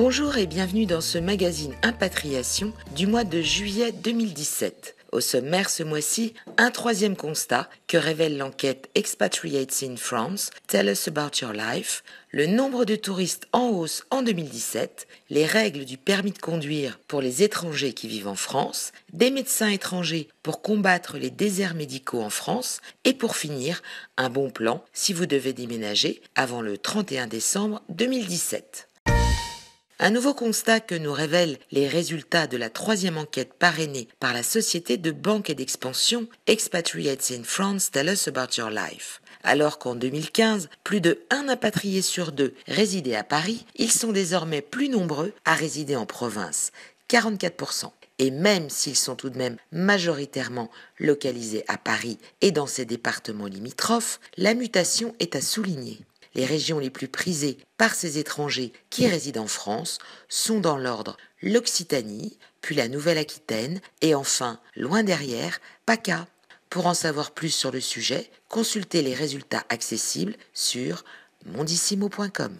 Bonjour et bienvenue dans ce magazine Impatriation du mois de juillet 2017. Au sommaire ce mois-ci, un troisième constat que révèle l'enquête Expatriates in France, Tell us about your life, le nombre de touristes en hausse en 2017, les règles du permis de conduire pour les étrangers qui vivent en France, des médecins étrangers pour combattre les déserts médicaux en France et pour finir, un bon plan si vous devez déménager avant le 31 décembre 2017. Un nouveau constat que nous révèlent les résultats de la troisième enquête parrainée par la société de banque et d'expansion Expatriates in France Tell us about your life. Alors qu'en 2015, plus de 1 impatrié sur 2 résidait à Paris, ils sont désormais plus nombreux à résider en province, 44%. Et même s'ils sont tout de même majoritairement localisés à Paris et dans ses départements limitrophes, la mutation est à souligner. Les régions les plus prisées par ces étrangers qui résident en France sont dans l'ordre l'Occitanie, puis la Nouvelle-Aquitaine et enfin, loin derrière, PACA. Pour en savoir plus sur le sujet, consultez les résultats accessibles sur mondissimo.com.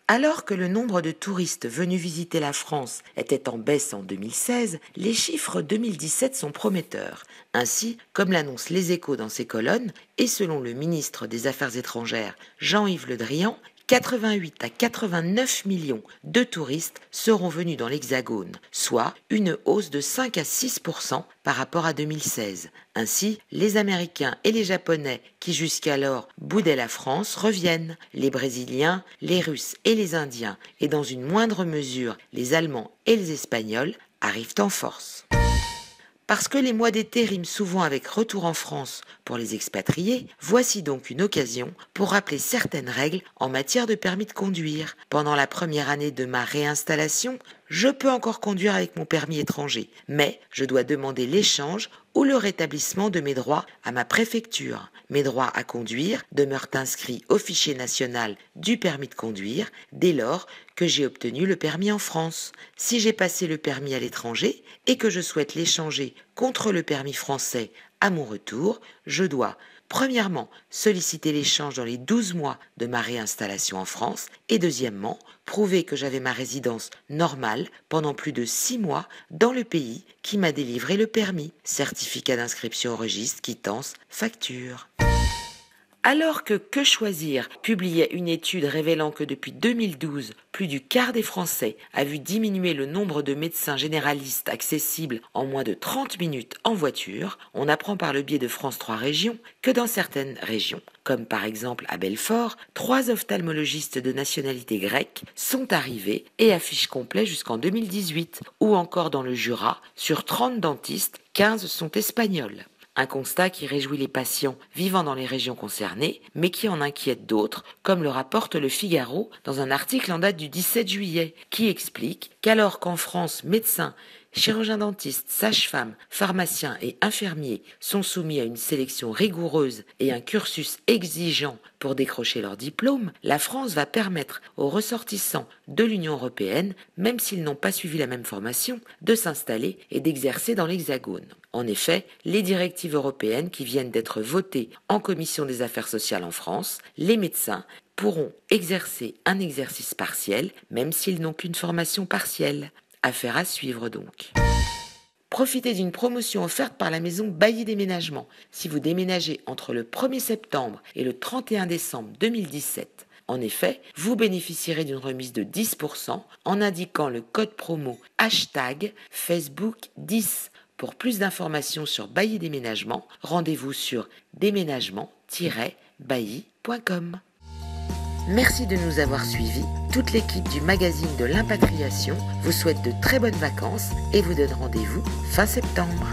Alors que le nombre de touristes venus visiter la France était en baisse en 2016, les chiffres 2017 sont prometteurs. Ainsi, comme l'annoncent Les Échos dans ses colonnes, et selon le ministre des Affaires étrangères Jean-Yves Le Drian, 88 à 89 millions de touristes seront venus dans l'Hexagone, soit une hausse de 5 à 6% par rapport à 2016. Ainsi, les Américains et les Japonais qui jusqu'alors boudaient la France reviennent. Les Brésiliens, les Russes et les Indiens, et dans une moindre mesure les Allemands et les Espagnols, arrivent en force. Parce que les mois d'été riment souvent avec retour en France pour les expatriés, voici donc une occasion pour rappeler certaines règles en matière de permis de conduire. Pendant la première année de ma réinstallation, je peux encore conduire avec mon permis étranger, mais je dois demander l'échange ou le rétablissement de mes droits à ma préfecture. Mes droits à conduire demeurent inscrits au fichier national du permis de conduire dès lors que j'ai obtenu le permis en France. Si j'ai passé le permis à l'étranger et que je souhaite l'échanger contre le permis français à mon retour, je dois premièrement solliciter l'échange dans les 12 mois de ma réinstallation en France et deuxièmement prouver que j'avais ma résidence normale pendant plus de 6 mois dans le pays qui m'a délivré le permis. Certificat d'inscription au registre, quittance, facture. Alors que Que choisir publiait une étude révélant que depuis 2012, plus du quart des Français a vu diminuer le nombre de médecins généralistes accessibles en moins de 30 minutes en voiture, on apprend par le biais de France 3 Régions que dans certaines régions, comme par exemple à Belfort, 3 ophtalmologistes de nationalité grecque sont arrivés et affichent complet jusqu'en 2018, ou encore dans le Jura, sur 30 dentistes, 15 sont espagnols. Un constat qui réjouit les patients vivant dans les régions concernées, mais qui en inquiète d'autres, comme le rapporte Le Figaro dans un article en date du 17 juillet, qui explique qu'alors qu'en France, médecins, chirurgiens-dentistes, sages-femmes, pharmaciens et infirmiers sont soumis à une sélection rigoureuse et un cursus exigeant pour décrocher leur diplôme, la France va permettre aux ressortissants de l'Union européenne, même s'ils n'ont pas suivi la même formation, de s'installer et d'exercer dans l'Hexagone. En effet, les directives européennes qui viennent d'être votées en commission des affaires sociales en France, les médecins pourront exercer un exercice partiel, même s'ils n'ont qu'une formation partielle. Affaire à suivre donc. Profitez d'une promotion offerte par la maison Bailly Déménagement si vous déménagez entre le 1er septembre et le 31 décembre 2017. En effet, vous bénéficierez d'une remise de 10% en indiquant le code promo #Facebook10. Pour plus d'informations sur Bailly Déménagement, rendez-vous sur déménagement-bailly.com. Merci de nous avoir suivis. Toute l'équipe du magazine de l'Impatriation vous souhaite de très bonnes vacances et vous donne rendez-vous fin septembre.